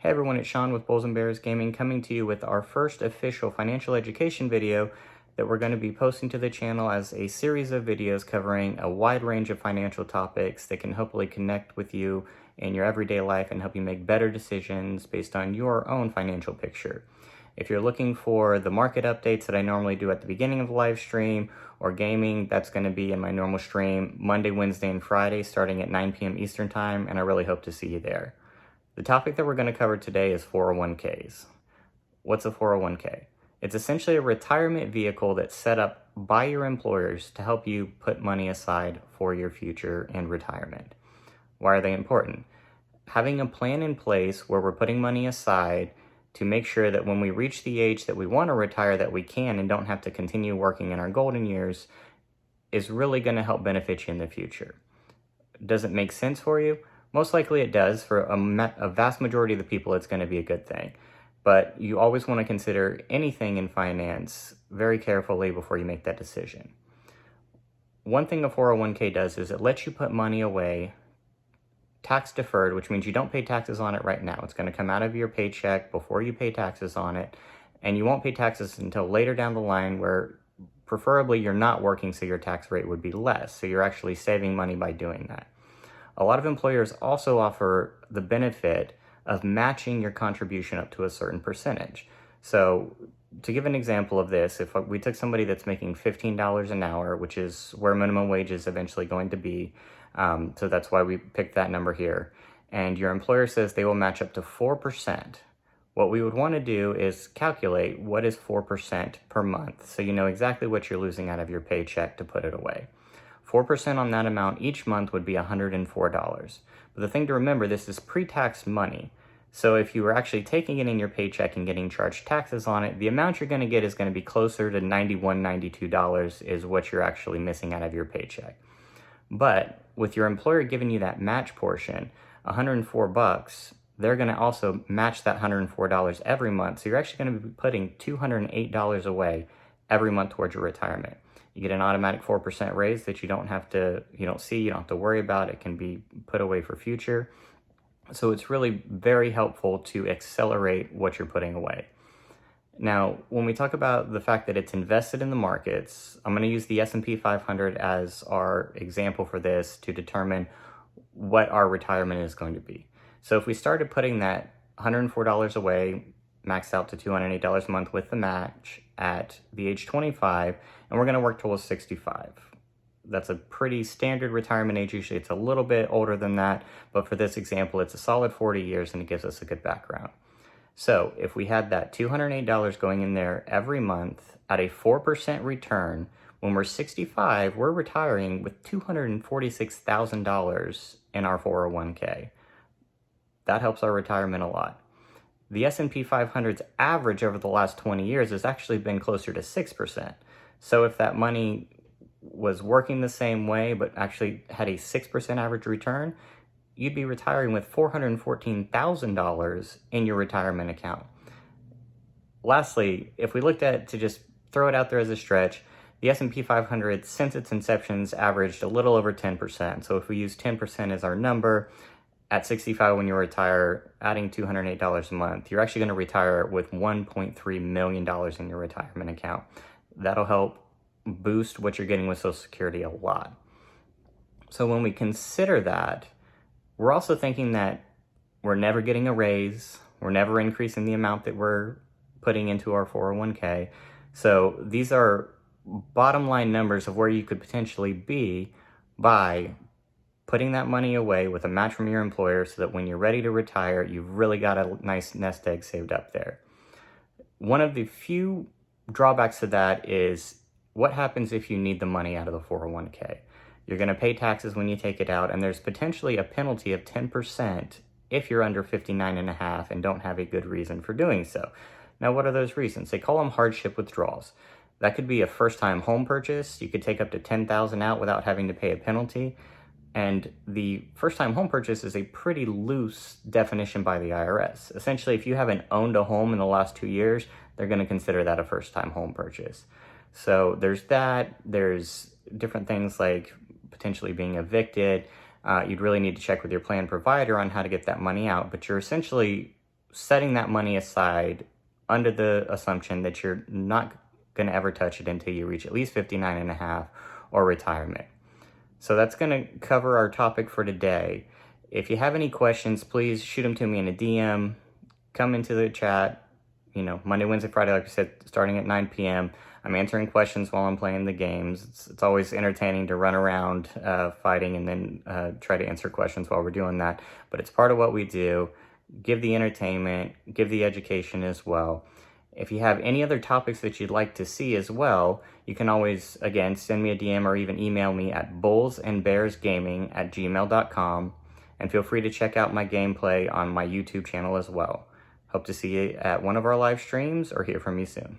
Hey everyone, it's Sean with Bulls and Bears Gaming coming to you with our first official financial education video that we're going to be posting to the channel as a series of videos covering a wide range of financial topics that can hopefully connect with you in your everyday life and help you make better decisions based on your own financial picture. If you're looking for the market updates that I normally do at the beginning of the live stream or gaming, that's going to be in my normal stream Monday, Wednesday, and Friday starting at 9 p.m. Eastern Time, and I really hope to see you there. The topic that we're going to cover today is 401ks. What's a 401k? It's essentially a retirement vehicle that's set up by your employers to help you put money aside for your future and retirement. Why are they important? Having a plan in place where we're putting money aside to make sure that when we reach the age that we want to retire, that we can and don't have to continue working in our golden years is really going to help benefit you in the future. Does it make sense for you? Most likely it does. For a vast majority of the people, it's going to be a good thing. But you always want to consider anything in finance very carefully before you make that decision. One thing a 401k does is it lets you put money away tax deferred, which means you don't pay taxes on it right now. It's going to come out of your paycheck before you pay taxes on it, and you won't pay taxes until later down the line, where preferably you're not working, so your tax rate would be less. So you're actually saving money by doing that. A lot of employers also offer the benefit of matching your contribution up to a certain percentage. So to give an example of this, if we took somebody that's making $15 an hour, which is where minimum wage is eventually going to be, so that's why we picked that number here, and your employer says they will match up to 4%, what we would want to do is calculate what is 4% per month, so you know exactly what you're losing out of your paycheck to put it away. 4% on that amount each month would be $104. But the thing to remember, this is pre-tax money. So if you were actually taking it in your paycheck and getting charged taxes on it, the amount you're going to get is going to be closer to $91, $92 is what you're actually missing out of your paycheck. But with your employer giving you that match portion, $104, they're going to also match that $104 every month. So you're actually going to be putting $208 away every month towards your retirement. You get an automatic 4% raise that you don't have to worry about. It can be put away for future. So it's really very helpful to accelerate what you're putting away. Now, when we talk about the fact that it's invested in the markets, I'm going to use the S&P 500 as our example for this to determine what our retirement is going to be. So if we started putting that $104 away, maxed out to $208 a month with the match at the age 25, and we're going to work towards 65. That's a pretty standard retirement age. Usually it's a little bit older than that, but for this example, it's a solid 40 years and it gives us a good background. So if we had that $208 going in there every month at a 4% return, when we're 65, we're retiring with $246,000 in our 401k. That helps our retirement a lot. The S&P 500's average over the last 20 years has actually been closer to 6%. So if that money was working the same way but actually had a 6% average return, you'd be retiring with $414,000 in your retirement account. Lastly, if we looked at, to just throw it out there as a stretch, the S&P 500 since its inception's averaged a little over 10%. So if we use 10% as our number, at 65 when you retire, adding $208 a month, you're actually going to retire with $1.3 million in your retirement account. That'll help boost what you're getting with Social Security a lot. So when we consider that, we're also thinking that we're never getting a raise, we're never increasing the amount that we're putting into our 401k. So these are bottom line numbers of where you could potentially be by putting that money away with a match from your employer so that when you're ready to retire, you've really got a nice nest egg saved up there. One of the few drawbacks to that is what happens if you need the money out of the 401k. You're going to pay taxes when you take it out, and there's potentially a penalty of 10% if you're under 59 and a half and don't have a good reason for doing so. Now, what are those reasons? They call them hardship withdrawals. That could be a first-time home purchase. You could take up to $10,000 out without having to pay a penalty. And the first-time home purchase is a pretty loose definition by the IRS. Essentially, if you haven't owned a home in the last 2 years, they're going to consider that a first-time home purchase. So there's that. There's different things like potentially being evicted. You'd really need to check with your plan provider on how to get that money out, but you're essentially setting that money aside under the assumption that you're not going to ever touch it until you reach at least 59 and a half or retirement. So that's going to cover our topic for today. If you have any questions, please shoot them to me in a DM, come into the chat, Monday, Wednesday, Friday, like I said, starting at 9 p.m. I'm answering questions while I'm playing the games. It's always entertaining to run around fighting and then try to answer questions while we're doing that. But it's part of what we do. Give the entertainment, give the education as well. If you have any other topics that you'd like to see as well, you can always, again, send me a DM or even email me at bullsandbearsgaming@gmail.com. And feel free to check out my gameplay on my YouTube channel as well. Hope to see you at one of our live streams or hear from you soon.